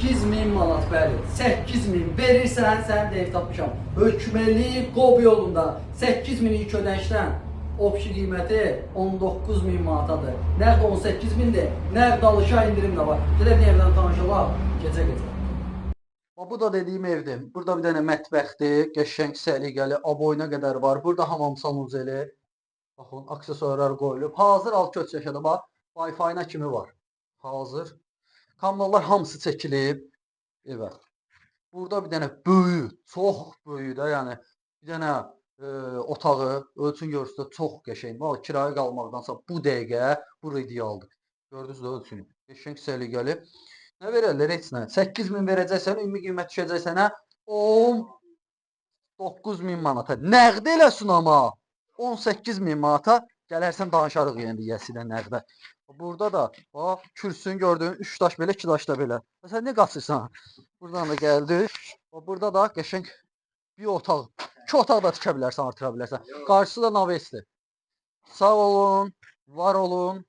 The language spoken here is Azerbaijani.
8000 manat, bəli. 8000 verirsən, sən də ev tapmışam. Hökmeli Qob yolunda 8000 ilk ödənişdən opsi qiyməti 19000 manatadır. Nəqd 18000-dir, nəqd alışa indirim də var. Gedək evdən tanışalaq, gecə-gecə. Bu da dediyim evdir. Burada bir dənə mətbəxdir, qəşəng, səliqəli, aboyuna qədər var. Burada hamam sanuzeli, baxın, aksesuarlar qoyulub. Hazır alt köç yaşadı, bax, Wi-Fi-na kimi var. Hazır. Kameralar hamısı çəkilib evə. Burada bir dənə böyük, çox böyük də, yəni bir dənə otağı ölçün görürsünüz, çox qəşəng. Vallahi kirayə qalmaqdansa bu dəqiqə bu idealdır. Gördünüz də ölçünü. Qəşəng, səliqəli. Nə verərlər heç nə? 8000 verəcəksən, ümumi qiymət düşəcək sənə 19000 manata. Nəqd eləsin amma 18000 manata gələrsən danışarıq yəni deyəsilə nəqdə. Burada da bax kürsünü gördün, 3 daş belə, 2 daş da belə. Sən nə qaçırsan? Buradan da gəldik. Burada da qəşəng bir otaq. 2 otaq da tikə bilərsən, artıra bilərsən. Qarşısı da navesdir. Sağ olun, var olun.